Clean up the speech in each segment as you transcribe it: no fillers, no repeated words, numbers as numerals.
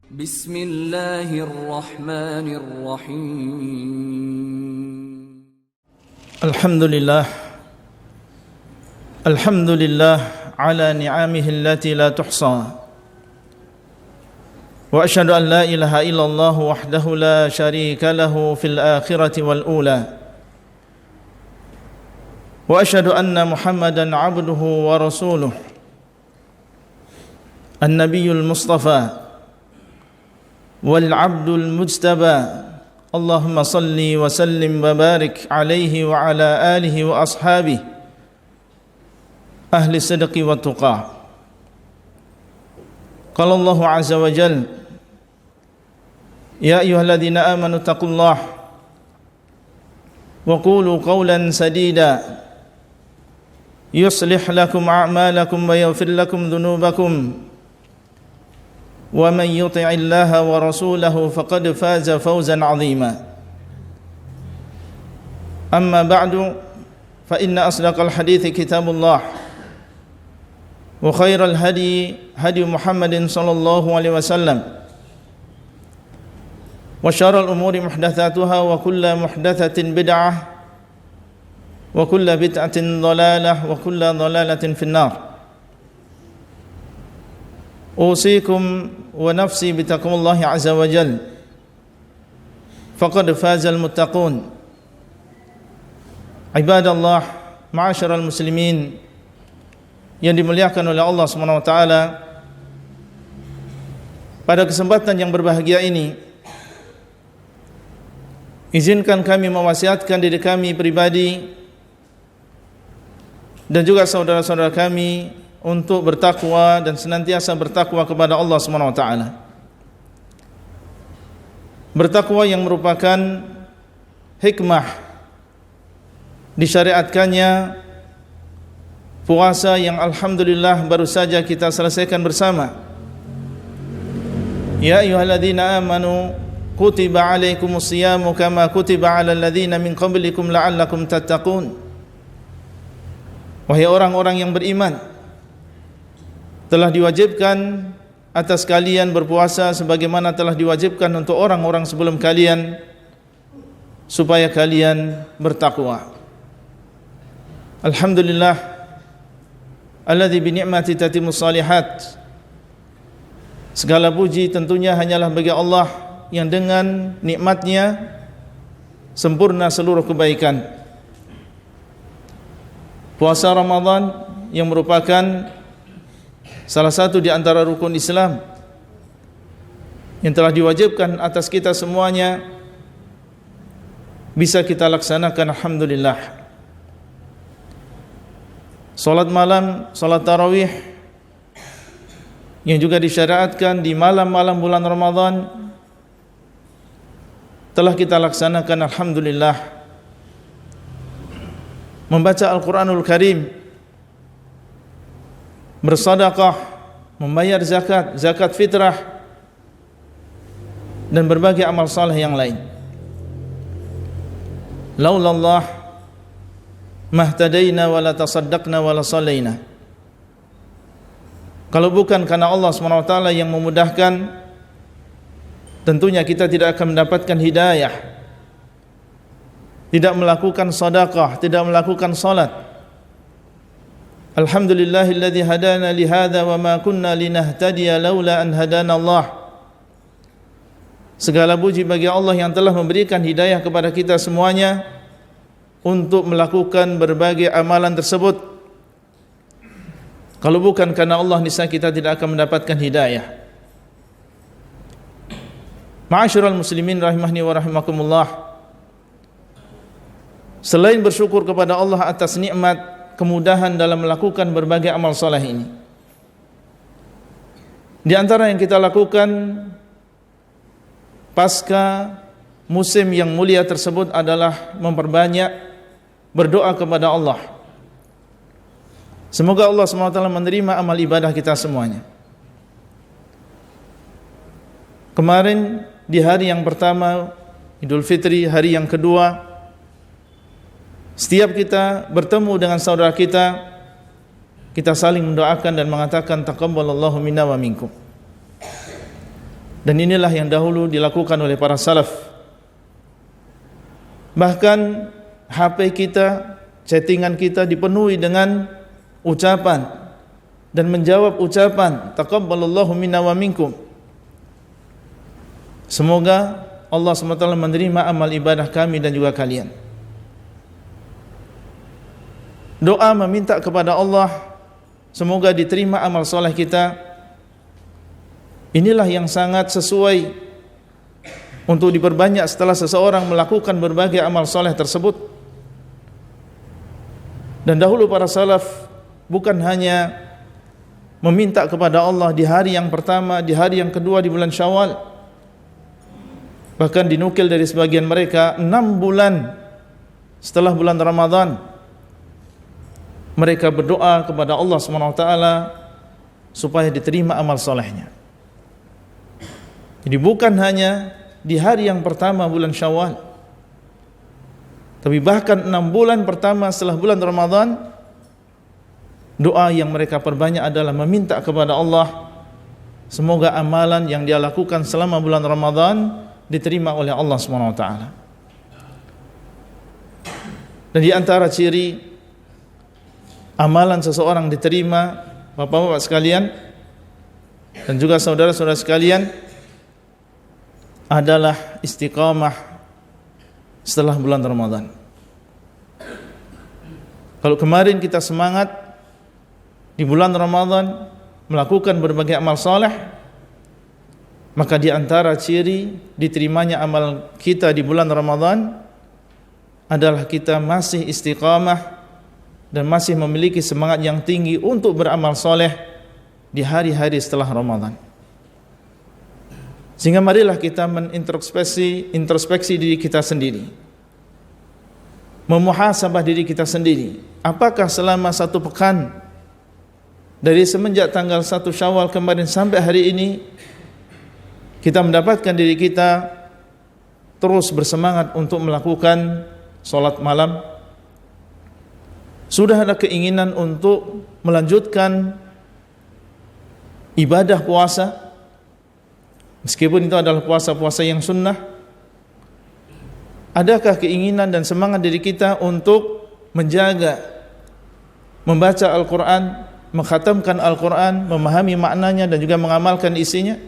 Bismillahirrahmanirrahim. Alhamdulillah ala ni'amihi allati la tuhsa. Wa asyhadu an la ilaha illallah wahdahu la syarika lahu fil akhirati wal ula. Wa asyhadu anna Muhammadan abduhu wa rasuluh. An-Nabiyyul Mustafa wal 'abdul mujtaba. Allahumma salli wa sallim wa barik alaihi wa ala alihi wa ashabihi ahli sidqi wa tuqah. Qala Allahu azza wa jalla, ya ayyuhalladzina amanu taqullaha wa qulu qawlan sadida yuslih lakum a'malakum wa yaghfir lakum dhunubakum wa man yuti'illaha wa rasulahu faqad faza fawzan 'azima. Amma ba'du, fa inna asdaqal hadithi kitabullah wa khairal hadi hadi Muhammadin sallallahu alaihi wasallam wa syarrul umuri muhdatsatuha wa kullu muhdatsatin bid'ah wa kullu bid'atin dhalalah wa kullu dhalalatin finnar. Usikum wa nafsi bitaqwallahi azza wa jalla faqad fazal muttaqun. Ibadallah, ma'asyiral muslimin yang dimuliakan oleh Allah Subhanahu wa taala, pada kesempatan yang berbahagia ini izinkan kami mewasiatkan diri kami pribadi dan juga saudara-saudara kami untuk bertakwa dan senantiasa bertakwa kepada Allah Subhanahu wa taala. Bertakwa yang merupakan hikmah disyariatkannya puasa yang alhamdulillah baru saja kita selesaikan bersama. Ya ayyuhalladzina amanu kutiba alaikumus siyamu kama kutiba alal ladzina min qablikum la'allakum tattaqun. Wahai orang-orang yang beriman, telah diwajibkan atas kalian berpuasa sebagaimana telah diwajibkan untuk orang-orang sebelum kalian, supaya kalian bertakwa. Alhamdulillah alladzi bi ni'mati tatimmus shalihat. Segala puji tentunya hanyalah bagi Allah yang dengan nikmatnya sempurna seluruh kebaikan. Puasa Ramadan yang merupakan salah satu di antara rukun Islam yang telah diwajibkan atas kita semuanya bisa kita laksanakan, alhamdulillah. Salat malam, salat tarawih yang juga disyariatkan di malam-malam bulan Ramadan telah kita laksanakan, alhamdulillah. Membaca Al-Quranul Karim, bersedekah, membayar zakat, zakat fitrah, dan berbagai amal saleh yang lain. Laulallah mahtadaina wala tasaddaqna wala sallaina. Kalau bukan karena Allah SWT yang memudahkan, tentunya kita tidak akan mendapatkan hidayah, tidak melakukan sedekah, tidak melakukan salat. Alhamdulillahilladzi hadana li hadza wa ma kunna linahtadiya laula an hadana Allah. Segala puji bagi Allah yang telah memberikan hidayah kepada kita semuanya untuk melakukan berbagai amalan tersebut. Kalau bukan karena Allah, niscaya kita tidak akan mendapatkan hidayah. Ma'asyiral muslimin rahimahni wa rahimakumullah, selain bersyukur kepada Allah atas nikmat kemudahan dalam melakukan berbagai amal saleh ini, di antara yang kita lakukan pasca musim yang mulia tersebut adalah memperbanyak berdoa kepada Allah. Semoga Allah SWT menerima amal ibadah kita semuanya. Kemarin di hari yang pertama Idul Fitri, hari yang kedua, setiap kita bertemu dengan saudara kita, kita saling mendoakan dan mengatakan taqabbalallahu minna wa minkum. Dan inilah yang dahulu dilakukan oleh para salaf. Bahkan HP kita, chattingan kita dipenuhi dengan ucapan dan menjawab ucapan taqabbalallahu minna wa minkum. Semoga Allah SWT menerima amal ibadah kami dan juga kalian. Doa meminta kepada Allah semoga diterima amal soleh kita, inilah yang sangat sesuai untuk diperbanyak setelah seseorang melakukan berbagai amal soleh tersebut. Dan dahulu para salaf bukan hanya meminta kepada Allah di hari yang pertama, di hari yang kedua di bulan Syawal. Bahkan dinukil dari sebagian mereka 6 bulan setelah bulan Ramadan mereka berdoa kepada Allah SWT supaya diterima amal solehnya. Jadi bukan hanya di hari yang pertama bulan Syawal, tapi bahkan 6 bulan pertama setelah bulan Ramadan, doa yang mereka perbanyak adalah meminta kepada Allah semoga amalan yang dia lakukan selama bulan Ramadan diterima oleh Allah SWT. Dan di antara ciri amalan seseorang diterima, bapak-bapak sekalian dan juga saudara-saudara sekalian, adalah istiqamah setelah bulan Ramadan. Kalau kemarin kita semangat di bulan Ramadan melakukan berbagai amal saleh, maka di antara ciri diterimanya amal kita di bulan Ramadan adalah kita masih istiqamah dan masih memiliki semangat yang tinggi untuk beramal soleh di hari-hari setelah Ramadan. Sehingga marilah kita introspeksi diri kita sendiri, memuhasabah diri kita sendiri. Apakah selama 1 pekan dari semenjak tanggal 1 Syawal kemarin sampai hari ini kita mendapatkan diri kita terus bersemangat untuk melakukan sholat malam? Sudah ada keinginan untuk melanjutkan ibadah puasa, meskipun itu adalah puasa-puasa yang sunnah? Adakah keinginan dan semangat diri kita untuk menjaga, membaca Al-Quran, mengkhatamkan Al-Quran, memahami maknanya dan juga mengamalkan isinya?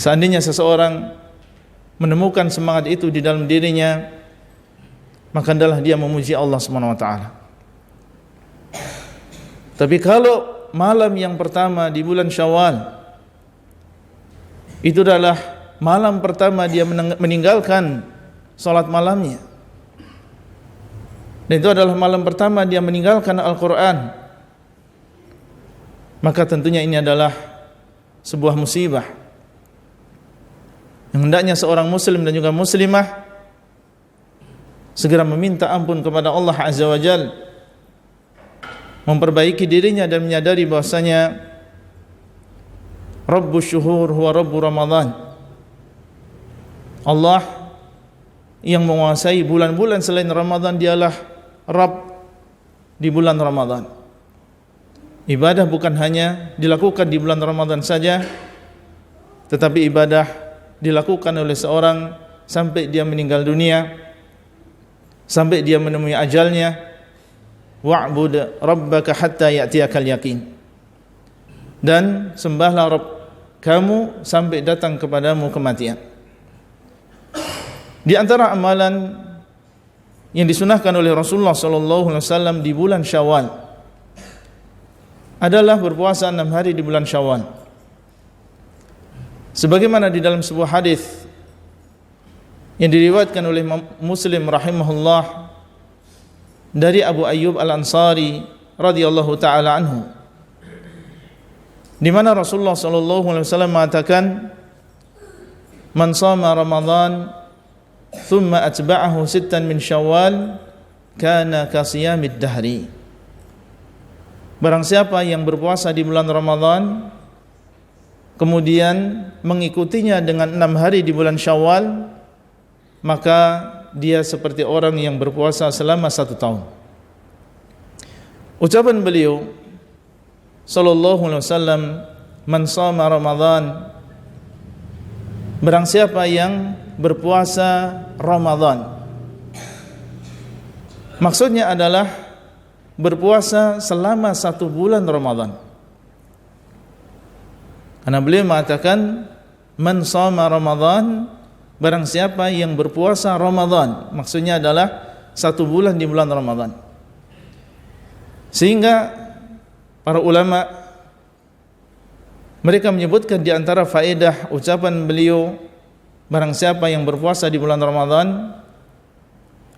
Seandainya seseorang menemukan semangat itu di dalam dirinya, maka adalah dia memuji Allah SWT. Tapi kalau malam yang pertama di bulan Syawal itu adalah malam pertama dia meninggalkan salat malamnya, dan itu adalah malam pertama dia meninggalkan Al-Quran, maka tentunya ini adalah sebuah musibah yang hendaknya seorang muslim dan juga muslimah segera meminta ampun kepada Allah Azza wa Jalla, memperbaiki dirinya dan menyadari bahwasanya Rabbus syuhur huwa Rabbu Ramadan. Allah yang menguasai bulan-bulan selain Ramadan, dialah Rabb di bulan Ramadan. Ibadah bukan hanya dilakukan di bulan Ramadan saja, tetapi ibadah dilakukan oleh seorang sampai dia meninggal dunia, sampai dia menemui ajalnya. Wa'bud rabbaka hatta ya'tiyakal yaqin. Dan sembahlah Rabb kamu sampai datang kepadamu kematian. Di antara amalan yang disunahkan oleh Rasulullah SAW di bulan Syawal adalah berpuasa 6 hari di bulan Syawal. Sebagaimana di dalam sebuah hadis yang diriwayatkan oleh Muslim rahimahullah dari Abu Ayyub Al-Ansari radhiyallahu taala anhu, di mana Rasulullah sallallahu alaihi wasallam mengatakan, "Man shama Ramadan thumma atba'ahu 6 min Syawal kana ka siyamid dahri." Barang siapa yang berpuasa di bulan Ramadan kemudian mengikutinya dengan 6 hari di bulan Syawal, maka dia seperti orang yang berpuasa selama 1 tahun. Ucapan beliau sallallahu alaihi wasallam man shoma Ramadan, barang siapa yang berpuasa Ramadan. Maksudnya adalah berpuasa selama 1 bulan Ramadan. Karena beliau mengatakan man shoma Ramadan, barang siapa yang berpuasa Ramadan, maksudnya adalah 1 bulan di bulan Ramadan. Sehingga para ulama mereka menyebutkan di antara faedah ucapan beliau barang siapa yang berpuasa di bulan Ramadan,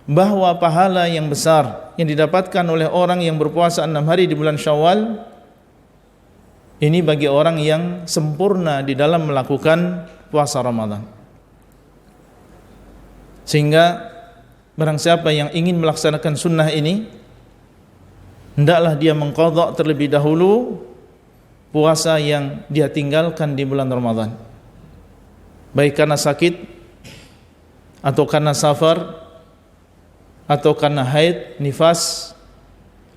bahwa pahala yang besar yang didapatkan oleh orang yang berpuasa 6 hari di bulan Syawal ini bagi orang yang sempurna di dalam melakukan puasa Ramadan. Sehingga barang siapa yang ingin melaksanakan sunnah ini, hendaklah dia mengqadha terlebih dahulu puasa yang dia tinggalkan di bulan Ramadan, baik karena sakit atau karena safar atau karena haid, nifas,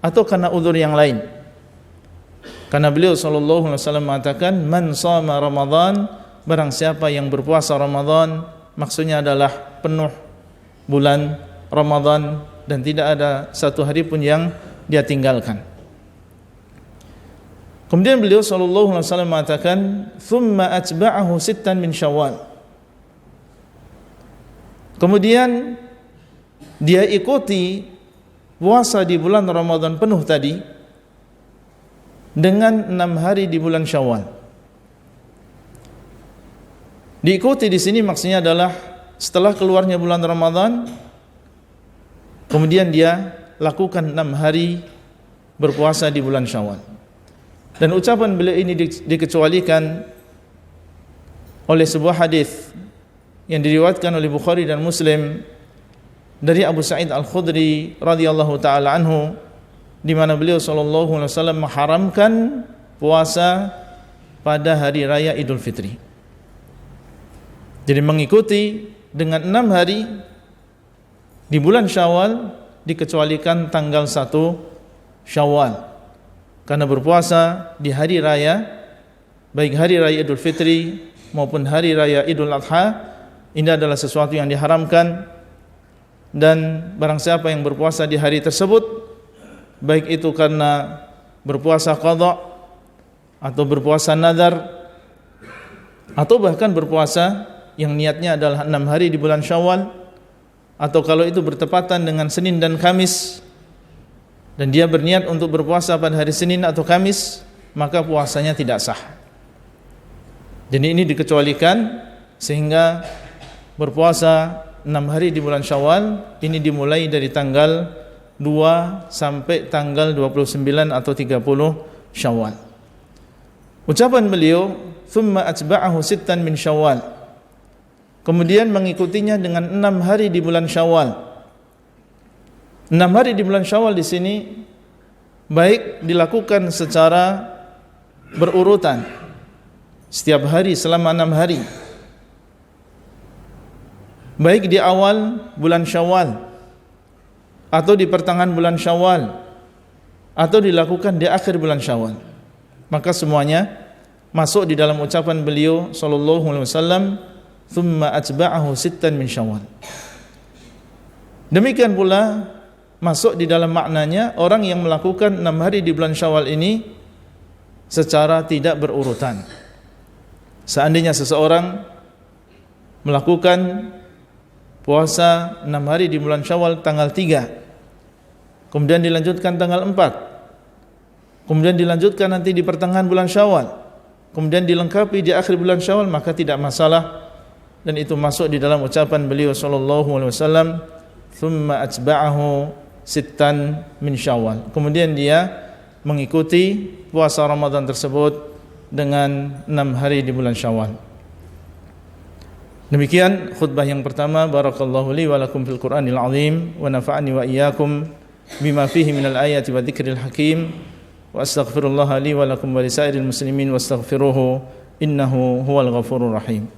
atau karena uzur yang lain. Karena beliau sallallahu alaihi wasallam mengatakan man shoma Ramadan, barang siapa yang berpuasa Ramadan, maksudnya adalah penuh bulan Ramadan dan tidak ada 1 hari pun yang dia tinggalkan. Kemudian beliau sallallahu alaihi wasallam mengatakan thumma atba'ahu 6 min Syawal. Kemudian dia ikuti puasa di bulan Ramadan penuh tadi dengan 6 hari di bulan Syawal. Diikuti di sini maksudnya adalah setelah keluarnya bulan Ramadan, kemudian dia lakukan 6 hari berpuasa di bulan Syawal. Dan ucapan beliau ini dikecualikan oleh sebuah hadis yang diriwayatkan oleh Bukhari dan Muslim dari Abu Sa'id Al-Khudri radhiyallahu taala anhu, di mana beliau sallallahu alaihi wasallam mengharamkan puasa pada hari raya Idul Fitri. Jadi mengikuti dengan 6 hari di bulan Syawal, dikecualikan tanggal 1 Syawal. Karena berpuasa di hari raya, baik hari raya Idul Fitri maupun hari raya Idul Adha, ini adalah sesuatu yang diharamkan. Dan barang siapa yang berpuasa di hari tersebut, baik itu karena berpuasa qadha atau berpuasa nadar, atau bahkan berpuasa yang niatnya adalah 6 hari di bulan Syawal, atau kalau itu bertepatan dengan Senin dan Kamis dan dia berniat untuk berpuasa pada hari Senin atau Kamis, maka puasanya tidak sah. Jadi ini dikecualikan, sehingga berpuasa 6 hari di bulan Syawal ini dimulai dari tanggal 2 sampai tanggal 29 atau 30 Syawal. Ucapan beliau thumma atba'ahu 6 min Syawal, kemudian mengikutinya dengan 6 hari di bulan Syawal. 6 hari di bulan Syawal di sini baik dilakukan secara berurutan setiap hari selama 6 hari, baik di awal bulan Syawal atau di pertengahan bulan Syawal atau dilakukan di akhir bulan Syawal, maka semuanya masuk di dalam ucapan beliau sallallahu alaihi wasallam thumma atba'ahu 6 min Syawal. Demikian pula masuk di dalam maknanya orang yang melakukan 6 hari di bulan Syawal ini secara tidak berurutan. Seandainya seseorang melakukan puasa 6 hari di bulan Syawal tanggal 3, kemudian dilanjutkan tanggal 4, kemudian dilanjutkan nanti di pertengahan bulan Syawal, kemudian dilengkapi di akhir bulan Syawal, maka tidak masalah, dan itu masuk di dalam ucapan beliau sallallahu alaihi wasallam thumma atba'ahu 6 min Syawal. Kemudian dia mengikuti puasa Ramadan tersebut dengan 6 hari di bulan Syawal. Demikian khutbah yang pertama. Barakallahu li wa lakum fil Qur'anil azim wa nafa'ani wa iyyakum bima fihi minal ayati wa dzikril hakim, wa astaghfirullah li wa lakum wa lisairil muslimin wastaghfiruhu innahu huwal ghafurur rahim.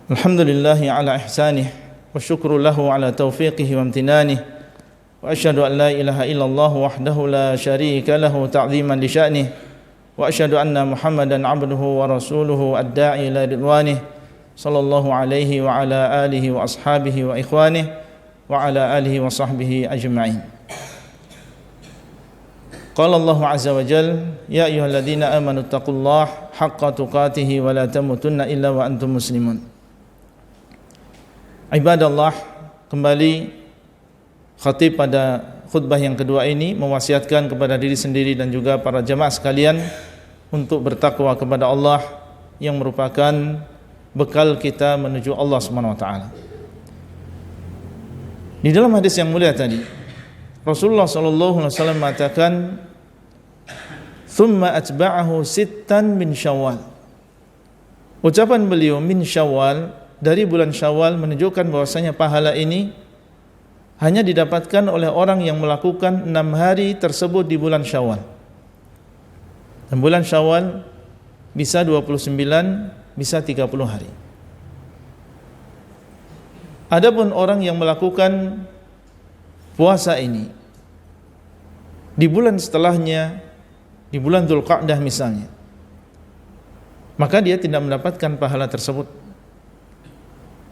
Alhamdulillahi ala ihsanih wa syukru lahu ala taufiqihi wa amtinanih wa asyhadu an la ilaha illallah wahdahu la syarika lahu ta'ziman li sya'nih wa asyhadu anna Muhammadan abduhu wa rasuluhu ad-da'i ila ridwanih sallallahu alaihi wa ala alihi wa ashabihi wa ikhwanih wa ala alihi wa sahbihi ajma'in. Qala Allahu azza wa jalla ya ayyuhalladzina amanu taqullaha haqqa tuqatih wa la tamutunna illa wa antum muslimun. Ibadallah, kembali khatib pada khutbah yang kedua ini mewasiatkan kepada diri sendiri dan juga para jamaah sekalian untuk bertakwa kepada Allah yang merupakan bekal kita menuju Allah Subhanahu wa taala. Di dalam hadis yang mulia tadi, Rasulullah sallallahu alaihi wasallam mengatakan, "Tsumma atba'ahu sittan min Syawal." Ucapan beliau min Syawal, dari bulan Syawal, menunjukkan bahwasanya pahala ini hanya didapatkan oleh orang yang melakukan 6 hari tersebut di bulan Syawal. Dan bulan Syawal bisa 29, bisa 30 hari. Adapun orang yang melakukan puasa ini di bulan setelahnya, di bulan Dzulqa'dah misalnya, maka dia tidak mendapatkan pahala tersebut.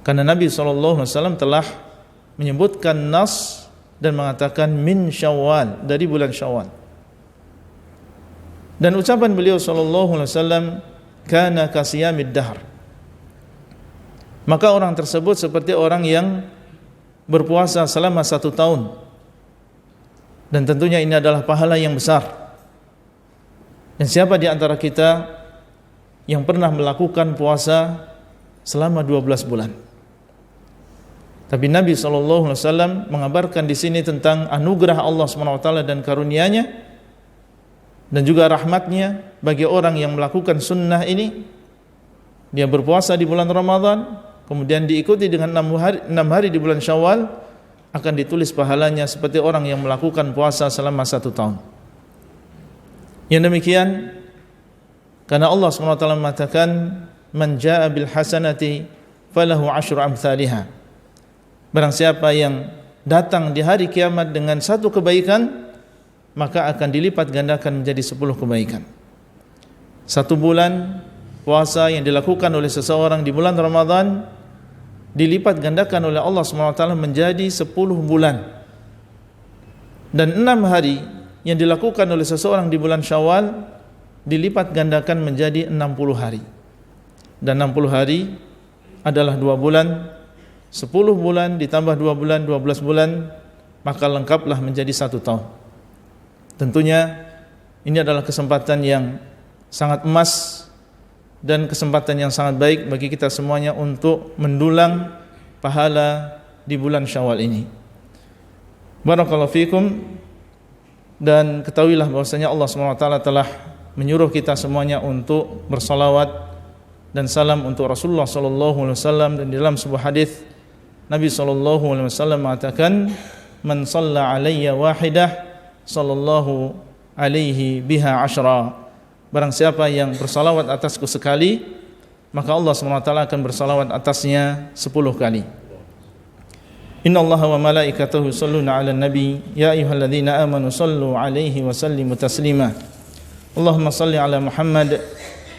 Karena Nabi SAW telah menyebutkan nas dan mengatakan min Syawal, dari bulan Syawal. Dan ucapan beliau SAW, kana kasiyamid dahr, maka orang tersebut seperti orang yang berpuasa selama 1 tahun. Dan tentunya ini adalah pahala yang besar. Dan siapa di antara kita yang pernah melakukan puasa selama 12 bulan? Tapi Nabi SAW mengabarkan di sini tentang anugerah Allah SWT dan karunia-Nya dan juga rahmat-Nya bagi orang yang melakukan sunnah ini. Dia berpuasa di bulan Ramadan, kemudian diikuti dengan 6 hari di bulan Syawal, akan ditulis pahalanya seperti orang yang melakukan puasa selama 1 tahun. Yang demikian karena Allah SWT mengatakan, man jaa bil hasanati falahu 10 amsalihha. Barang siapa yang datang di hari kiamat dengan 1 kebaikan, maka akan dilipat gandakan menjadi 10 kebaikan. 1 bulan puasa yang dilakukan oleh seseorang di bulan Ramadan dilipat gandakan oleh Allah SWT menjadi 10 bulan. Dan 6 hari yang dilakukan oleh seseorang di bulan Syawal dilipat gandakan menjadi 60 hari. Dan 60 hari adalah 2 bulan, 10 bulan ditambah 2 bulan, 12 bulan, maka lengkaplah menjadi 1 tahun. Tentunya ini adalah kesempatan yang sangat emas dan kesempatan yang sangat baik bagi kita semuanya untuk mendulang pahala di bulan Syawal ini. Barakallahu fikum. Dan ketahuilah bahwasanya Allah SWT telah menyuruh kita semuanya untuk bersalawat dan salam untuk Rasulullah SAW. Dan dalam sebuah hadis Nabi SAW mengatakan, man shalla alayya wahidah sallallahu alaihi biha 10. Barang siapa yang bersalawat atasku sekali, maka Allah SWT akan bersalawat atasnya 10 kali. Inna Allaha wa malaikatahu yusalluna 'alan nabi ya ayyuhalladzina amanu sallu 'alaihi wa sallimu taslima. Allahumma salli 'ala Muhammad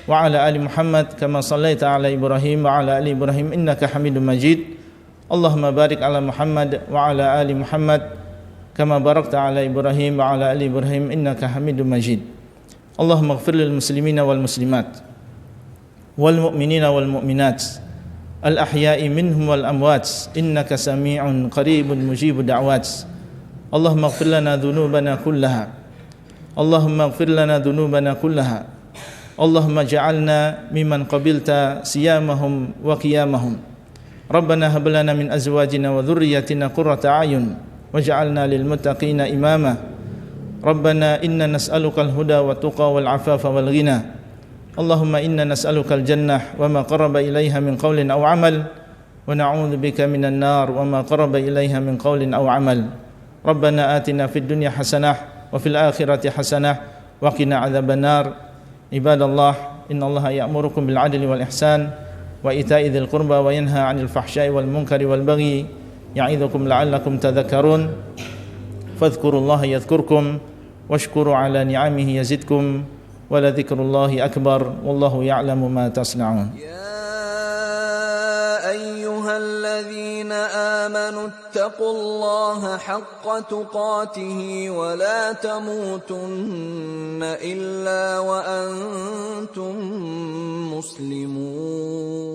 wa 'ala ali Muhammad kama sallaita 'ala Ibrahim wa 'ala ali Ibrahim innaka Hamidum Majid. Allahumma barik 'ala Muhammad wa 'ala ali Muhammad kama barakta 'ala Ibrahim wa 'ala ali Ibrahim innaka Hamidum Majid. Allahumma ighfir lil muslimina wal muslimat wal mu'minina wal mu'minat al-ahya'i minhum wal amwat innaka sami'un qaribun mujibud da'wat. Allahumma ighfir lana dhunubana kullaha. Allahumma ighfir lana dhunubana kullaha. Allahumma ja'alna mimman qabilta siyamahum wa qiyamahum. Rabbana hab lana min azwajina wa dhurriyyatina qurrata a'yun waj'alna lil muttaqina imama. Rabbana inna nas'aluka al-huda wa tuqa wal 'afafa wal ghina. Allahumma inna nas'aluka al-jannah wa ma qaraba ilaiha min qawlin aw 'amal wa na'udzu bika minan nar wa ma qaraba ilaiha min qawlin aw 'amal. Rabbana atina fid dunya hasanah wa fil akhirati hasanah wa qina 'adzabannar. Ibadallah, innallaha ya'murukum bil 'adli wal ihsan وإيتاء ذي القربى وينهى عن الفحشاء والمنكر والبغي يعظكم لعلكم تذكرون فاذكروا الله يذكركم واشكروا على نعمه يزدكم ولذكر الله أكبر والله يعلم ما تصنعون. أيها الذين آمنوا اتقوا الله حق تقاته ولا تموتن إلا وأنتم مسلمون.